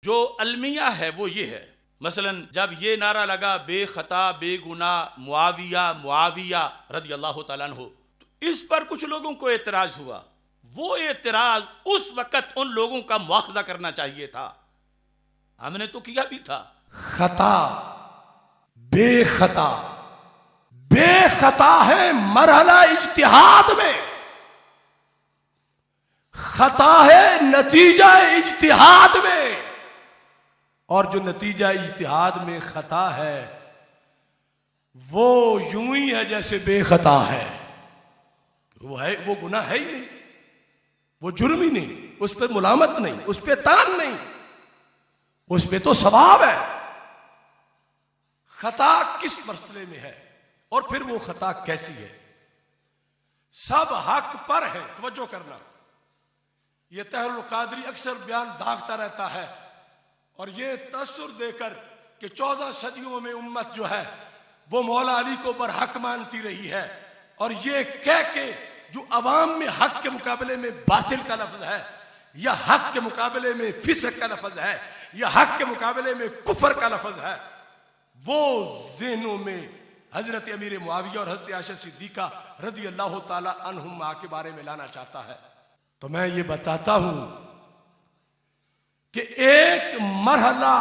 जो अलमिया है वो ये है, मसलन जब ये नारा लगा बेखता बेगुना मुआविया मुआविया रदी अल्लाह तआला अन्हु, तो इस पर कुछ लोगों को एतराज हुआ। वो एतराज उस वक्त उन लोगों का मुआखजा करना चाहिए था, हमने तो किया भी था। खता बेखता, बेखता है मरहला इज्तिहाद में, खता है नतीजा इज्तिहाद में, और जो नतीजा इज्तिहाद में खता है वो यूं ही है जैसे बेखता है। वो गुनाह है ही नहीं, वो जुर्म ही नहीं, उस पर मुलामत नहीं, उस पर तान नहीं, उस पर तो सवाब है। खता किस मसले में है और फिर वो खता कैसी है? सब हक पर है। तवज्जो करना, ये तहरुल कादरी अक्सर बयान दागता रहता है और ये तसुर देकर कि 14 सदियों में उम्मत जो है वो मौला अली को बरहक मानती रही है, और ये कह के जो अवाम में हक के मुकाबले में बातिल का लफ्ज है, या हक के मुकाबले में फिस्क का लफ्ज है, या हक के मुकाबले में कुफर का लफ्ज है, वो ज़हनों में हजरत अमीर मुआविया और हजरत आयशा सिद्दीका रदी अल्लाह ताला अन्हुमा के बारे में लाना चाहता है। तो मैं ये बताता हूं कि एक मरहला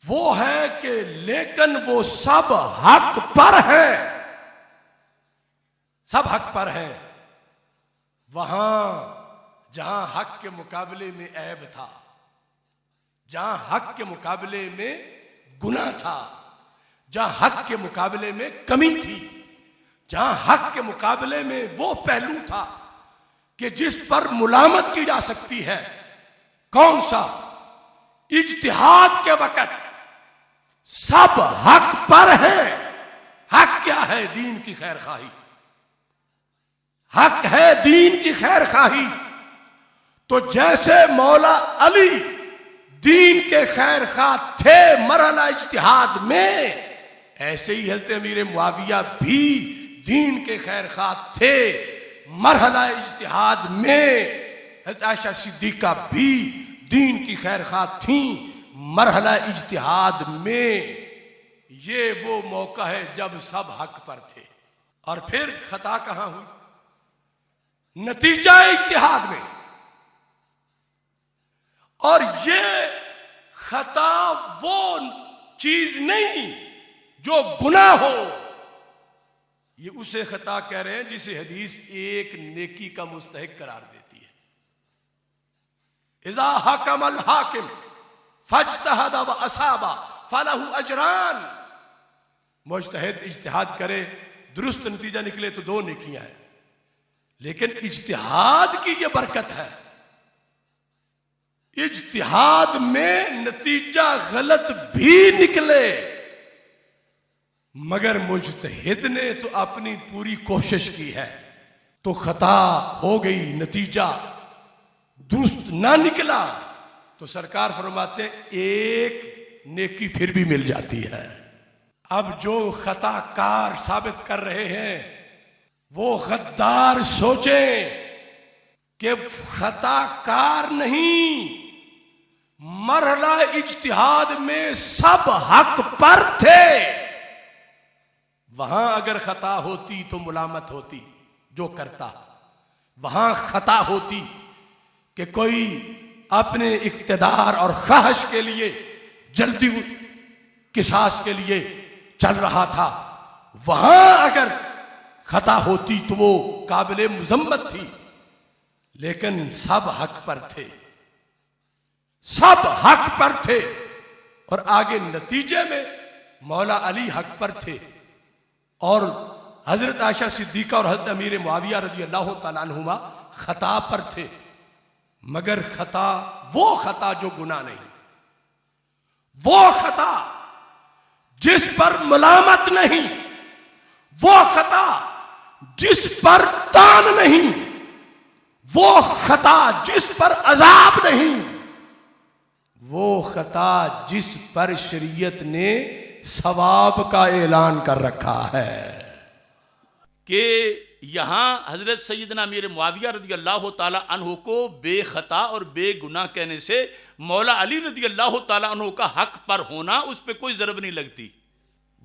वो है कि लेकिन वो सब हक पर है, सब हक पर है। वहां जहां हक के मुकाबले में ऐब था, जहां हक के मुकाबले में गुनाह था, जहां हक के मुकाबले में कमी थी, जहां हक के मुकाबले में वो पहलू था कि जिस पर मुलामत की जा सकती है, कौन सा? इज्तिहाद के वक्त सब हक पर है। हक क्या है? दीन की खैर खाही। हक है दीन की खैर खाही। तो जैसे मौला अली दीन के खैर खा थे मरहला इज्तिहाद में, ऐसे ही हज़रत अमीर मुआविया भी दीन के खैर खा थे मरहला इज्तिहाद में। हज़रत आयशा सिद्दीका भी दीन की खैर खा थी मरहला इज्तिहाद में। ये वो मौका है जब सब हक पर थे। और फिर खता कहां हुई? नतीजा इज्तिहाद में। और ये खता वो चीज नहीं जो गुनाह हो, ये उसे खता कह रहे हैं जिसे हदीस एक नेकी का मुस्तहिक करार देती है। इज़ा हकमल हाकिम फज्तहद व असाबा फलहु अजरान। मुज्तहिद इज्तिहाद करे, दुरुस्त नतीजा निकले तो 2 नेकियां हैं, लेकिन इज्तिहाद की यह बरकत है। इज्तिहाद में नतीजा गलत भी निकले मगर मुज्तहिद ने तो अपनी पूरी कोशिश की है, तो खता हो गई, नतीजा दुरुस्त ना निकला, तो सरकार फरमाते एक नेकी फिर भी मिल जाती है। अब जो खताकार साबित कर रहे हैं वो गद्दार सोचें कि खताकार नहीं, मरहला इज्तिहाद में सब हक पर थे। वहां अगर खता होती तो मुलामत होती जो करता, वहां खता होती कि कोई अपने इक्तदार और ख्वाहिश के लिए जल्दी किसास के लिए चल रहा था, वहां अगर खता होती तो वो काबिले मुजम्मत थी। लेकिन सब हक पर थे, सब हक पर थे। और आगे नतीजे में मौला अली हक पर थे और हजरत आयशा सिद्दीका और हजरत अमीर मुआविया रजी अल्लाह तआला अन्हुमा खता पर थे। मगर खता वो खता जो गुनाह नहीं, वो खता जिस पर मुलामत नहीं, वो खता जिस पर तान नहीं, वो खता जिस पर अजाब नहीं, वो खता जिस पर शरीयत ने सवाब का ऐलान कर रखा है कि यहाँ हजरत सैयदना अमीर मुआविया रदी अल्लाह ताला अन्हु को बेखता और बेगुनाह कहने से मौला अली रदी अल्लाह ताला अन्हु का हक पर होना उस पर कोई ज़रब नहीं लगती।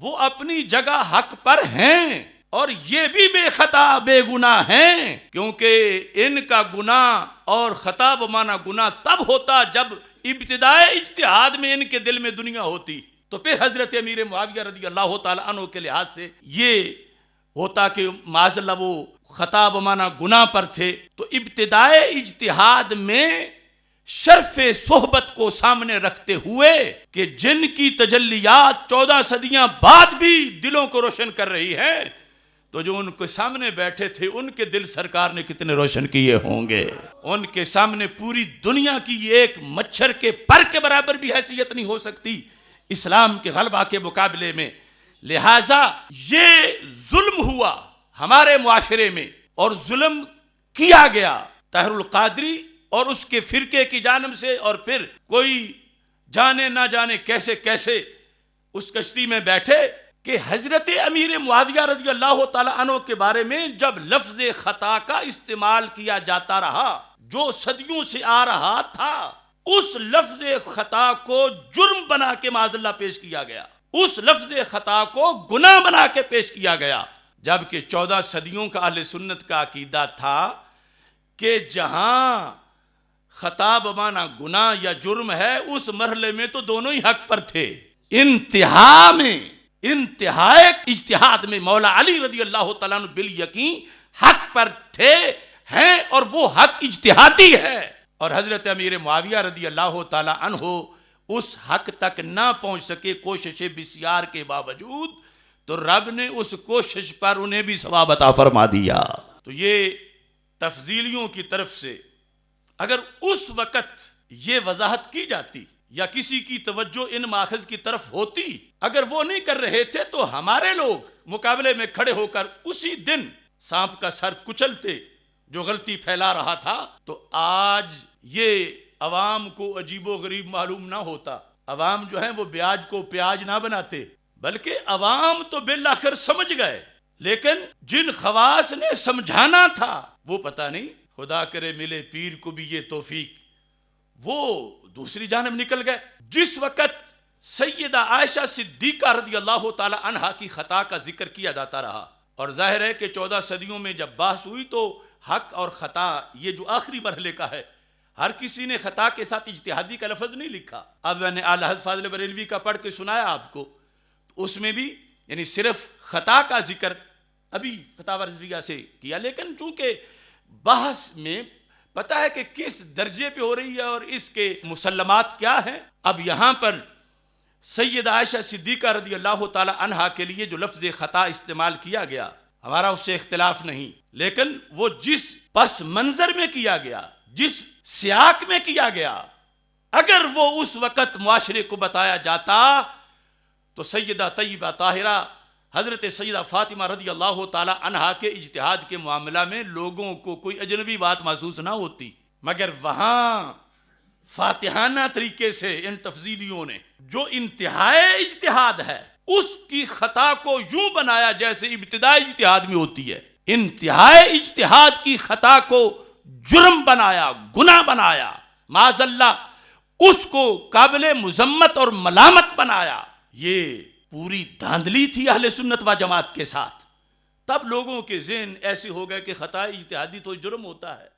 वो अपनी जगह हक पर हैं और ये भी बेखता बेगुनाह हैं, क्योंकि इनका गुनाह और खता बमाना गुनाह तब होता जब इब्तिदाए इज्तिहाद में इनके दिल में दुनिया होती। तो फिर हजरत अमीर मुआविया रदी अल्लाह ताला अन्हु के लिहाज से ये होता कि माज़अल्लाह वो खता बमाना गुनाह पर थे। तो इब्तिदाए इज्तिहाद में शर्फ़े सोहबत को सामने रखते हुए कि जिनकी तजल्लियात 14 सदियां बाद भी दिलों को रोशन कर रही है, तो जो उनके सामने बैठे थे उनके दिल सरकार ने कितने रोशन किए होंगे। उनके सामने पूरी दुनिया की एक मच्छर के पर के बराबर भी हैसियत नहीं हो सकती इस्लाम के गलबा के मुकाबले में। लिहाजा ये जुल्म हुआ हमारे मुआशरे में और जुल्म किया गया ताहिरुल कादरी और उसके फिरके की जानब से, और फिर कोई जाने ना जाने कैसे कैसे उस कश्ती में बैठे कि हजरत अमीर मुआविया रज़ी अल्लाह ताला अन्हु के बारे में जब लफ्ज़ खता का इस्तेमाल किया जाता रहा जो सदियों से आ रहा था, उस लफ्ज़ खता को जुर्म बना के माज़अल्लाह पेश किया गया, उस लफ्ज़ खता को गुनाह बना के पेश किया गया। जबकि 14 सदियों का अहले सुन्नत का अकीदा था कि जहां खता बमाना गुनाह या जुर्म है उस मरहले में तो दोनों ही हक पर थे। इंतहा में इंतहाए इज्तिहाद में मौला अली रदी अल्लाह तआला अन्हु बिल यकीन हक पर थे हैं, और वो हक इज्तिहादी है। और हजरत अमीर मुआविया रदी अल्लाह तआला अन्हु उस हक तक ना पहुंच सके कोशिशें बिस्यार के बावजूद, तो रब ने उस कोशिश पर उन्हें भी सवाब अता फरमा दिया। तो ये तफजीलियों की तरफ से अगर उस वक़्त ये वजाहत की जाती या किसी की तवज्जो इन माखज़ की तरफ होती, अगर वो नहीं कर रहे थे तो हमारे लोग मुकाबले में खड़े होकर उसी दिन सांप का सर कुचलते जो गलती फैला रहा था, तो आज ये अवाम को अजीबो गरीब मालूम ना होता। अवाम जो है वो ब्याज को प्याज ना बनाते, बल्कि अवाम तो बिल आखिर समझ गए, लेकिन जिन खवास ने समझाना था वो पता नहीं, खुदा करे मिले पीर को भी ये तौफीक, वो दूसरी जानब निकल गए। जिस वक़्त सैयदा आयशा सिद्दीक़ा रज़ी अल्लाह ताला अन्हा की खता का जिक्र किया जाता रहा, और जाहिर है कि 14 सदियों में जब बहस हुई तो हक और ख़ता ये जो आखिरी मरहले का है, हर किसी ने खता के साथ इज्तिहादी का लफ्ज़ नहीं लिखा। अब मैंने आला हज़रत फाज़िल बरेलवी का पढ़ के सुनाया आपको, तो उसमें भी यानी सिर्फ खता का जिक्र अभी फतावा रज़विया से किया, लेकिन चूंकि बहस में पता है कि किस दर्जे पे हो रही है और इसके मुसल्लमात क्या हैं। अब यहाँ पर सैयदा आयशा सिद्दीक़ा रज़ी अल्लाह ताला अन्हा के लिए जो लफ्ज़ ख़ता इस्तेमाल किया गया, हमारा उससे इख्तिलाफ नहीं, लेकिन वो जिस पस मंज़र में किया गया, जिस सियाक में किया गया, अगर वो उस वक़्त मुआशरे को बताया जाता तो सैयदा तय्यबा ताहिरा हज़रत सैयदा फ़ातिमा रज़ी अल्लाह ताला अन्हा के इज्तिहाद के मामला में लोगों को कोई अजनबी बात महसूस ना होती। मगर वहाँ फातिहाना तरीके से इन तफजीलियों ने जो इंतहाए इज्तिहाद है उसकी खता को यूं बनाया जैसे इब्तिदाई इज्तिहाद में होती है। इंतहाए इज्तिहाद की खता को जुर्म बनाया, गुनाह बनाया, माज़अल्लाह उसको काबिल मुज़म्मत और मलामत बनाया। ये पूरी धांधली थी अहले सुन्नत व जमात के साथ। तब लोगों के ज़हन ऐसे हो गए कि खता इज्तिहादी तो जुर्म होता है।